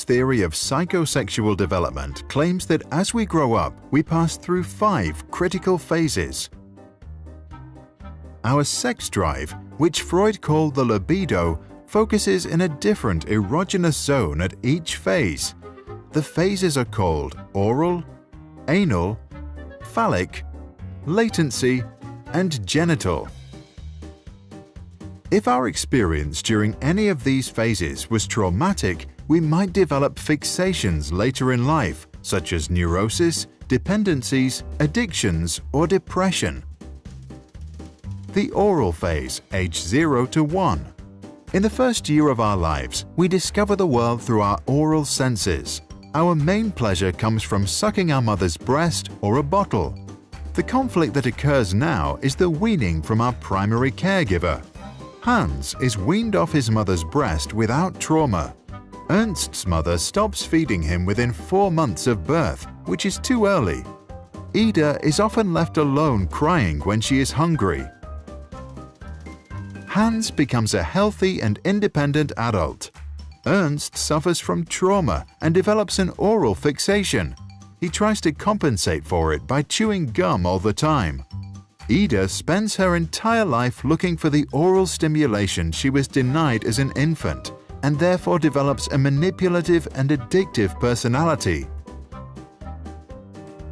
theory of psychosexual development claims that as we grow up, we pass through 5 critical phases. Our sex drive, which Freud called the libido, focuses in a different erogenous zone at each phase. The phases are called oral, anal, phallic, latency, and genital. If our experience during any of these phases was traumatic, we might develop fixations later in life, such as neurosis, dependencies, addictions, or depression. The oral phase, age 0 to 1. In the first year of our lives, we discover the world through our oral senses. Our main pleasure comes from sucking our mother's breast or a bottle. The conflict that occurs now is the weaning from our primary caregiver. Hans is weaned off his mother's breast without trauma. Ernst's mother stops feeding him within 4 months of birth, which is too early. Ida is often left alone crying when she is hungry. Hans becomes a healthy and independent adult. Ernst suffers from trauma and develops an oral fixation. He tries to compensate for it by chewing gum all the time. Ida spends her entire life looking for the oral stimulation she was denied as an infant, and therefore develops a manipulative and addictive personality.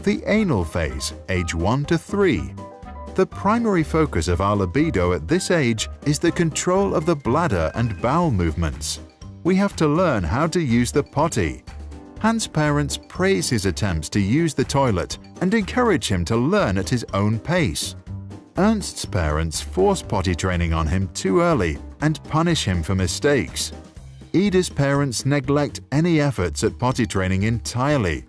The anal phase, age 1 to 3. The primary focus of our libido at this age is the control of the bladder and bowel movements. We have to learn how to use the potty. Hans' parents praise his attempts to use the toilet and encourage him to learn at his own pace. Ernst's parents force potty training on him too early and punish him for mistakes. Ida's parents neglect any efforts at potty training entirely.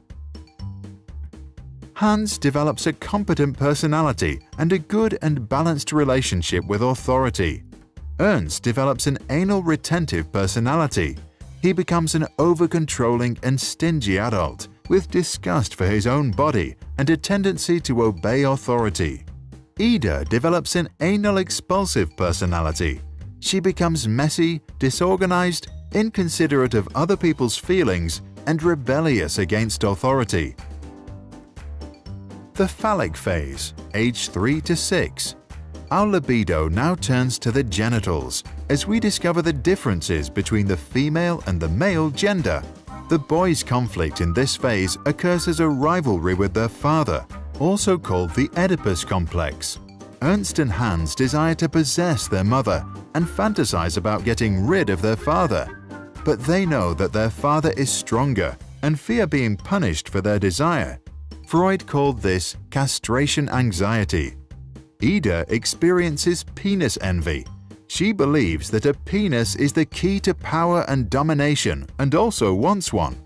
Hans develops a competent personality and a good and balanced relationship with authority. Ernst develops an anal retentive personality. He becomes an over-controlling and stingy adult with disgust for his own body and a tendency to obey authority. Ida develops an anal expulsive personality. She becomes messy, disorganized, inconsiderate of other people's feelings, and rebellious against authority. The phallic phase, age 3 to 6. Our libido now turns to the genitals as we discover the differences between the female and the male gender. The boys' conflict in this phase occurs as a rivalry with their father, also called the Oedipus complex. Ernst and Hans desire to possess their mother and fantasize about getting rid of their father. But they know that their father is stronger and fear being punished for their desire. Freud called this castration anxiety. Ida experiences penis envy. She believes that a penis is the key to power and domination and also wants one.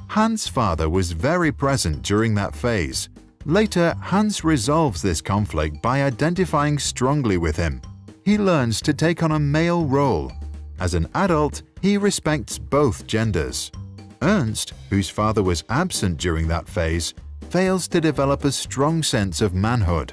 Hans' father was very present during that phase. Later, Hans resolves this conflict by identifying strongly with him. He learns to take on a male role. As an adult, he respects both genders. Ernst, whose father was absent during that phase, fails to develop a strong sense of manhood.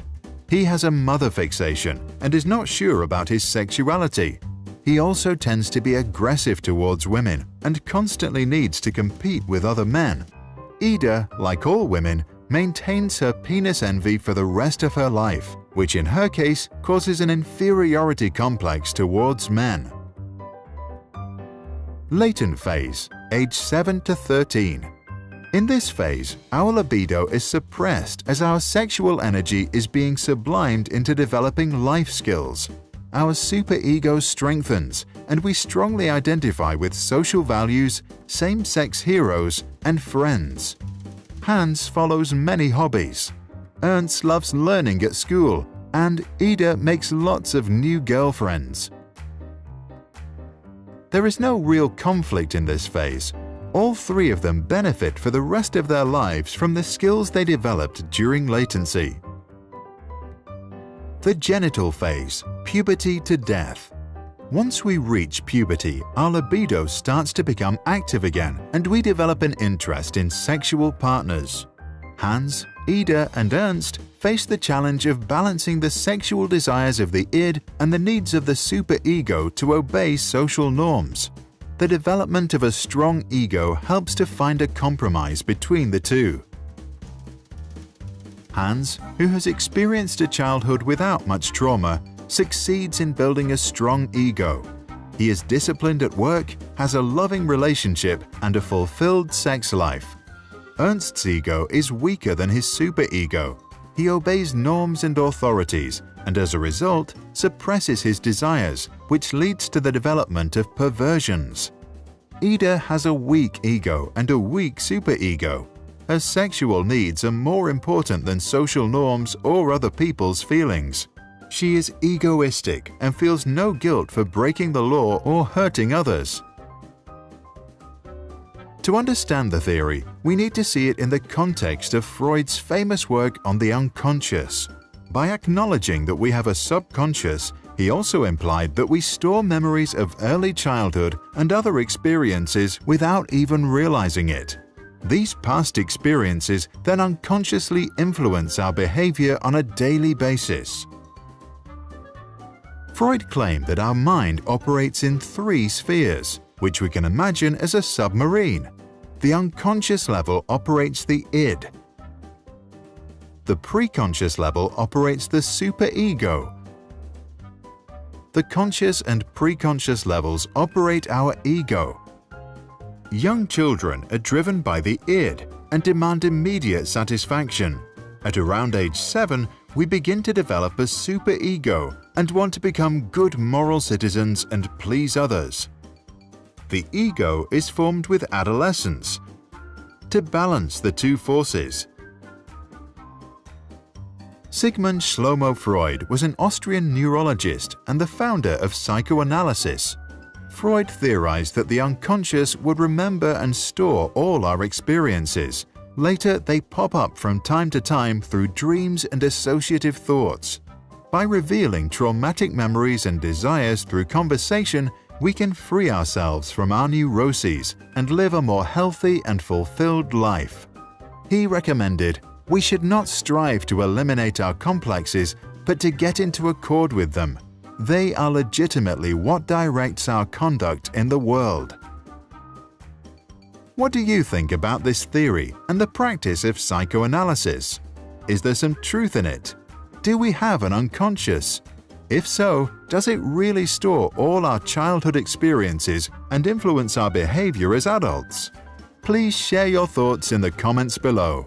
He has a mother fixation and is not sure about his sexuality. He also tends to be aggressive towards women and constantly needs to compete with other men. Ida, like all women, maintains her penis envy for the rest of her life, which in her case causes an inferiority complex towards men. Latent phase, age 7 to 13. In this phase, our libido is suppressed as our sexual energy is being sublimed into developing life skills. Our superego strengthens, and we strongly identify with social values, same-sex heroes, and friends. Hans follows many hobbies. Ernst loves learning at school, and Ida makes lots of new girlfriends. There is no real conflict in this phase. All three of them benefit for the rest of their lives from the skills they developed during latency. The genital phase, puberty to death. Once we reach puberty, our libido starts to become active again and we develop an interest in sexual partners. Hans, Ida, and Ernst face the challenge of balancing the sexual desires of the id and the needs of the superego to obey social norms. The development of a strong ego helps to find a compromise between the two. Hans, who has experienced a childhood without much trauma, succeeds in building a strong ego. He is disciplined at work, has a loving relationship, and a fulfilled sex life. Ernst's ego is weaker than his superego. He obeys norms and authorities, and as a result, suppresses his desires, which leads to the development of perversions. Ida has a weak ego and a weak superego. Her sexual needs are more important than social norms or other people's feelings. She is egoistic and feels no guilt for breaking the law or hurting others. To understand the theory, we need to see it in the context of Freud's famous work on the unconscious. By acknowledging that we have a subconscious, he also implied that we store memories of early childhood and other experiences without even realizing it. These past experiences then unconsciously influence our behavior on a daily basis. Freud claimed that our mind operates in 3 spheres, which we can imagine as a submarine. The unconscious level operates the id. The preconscious level operates the superego. The conscious and preconscious levels operate our ego. Young children are driven by the id and demand immediate satisfaction. At around age 7, we begin to develop a superego and want to become good moral citizens and please others. The ego is formed with adolescence to balance the two forces. Sigmund Shlomo Freud was an Austrian neurologist and the founder of psychoanalysis. Freud theorized that the unconscious would remember and store all our experiences. Later, they pop up from time to time through dreams and associative thoughts. By revealing traumatic memories and desires through conversation, we can free ourselves from our neuroses and live a more healthy and fulfilled life. He recommended, we should not strive to eliminate our complexes, but to get into accord with them. They are legitimately what directs our conduct in the world. What do you think about this theory and the practice of psychoanalysis? Is there some truth in it? Do we have an unconscious? If so, does it really store all our childhood experiences and influence our behavior as adults? Please share your thoughts in the comments below.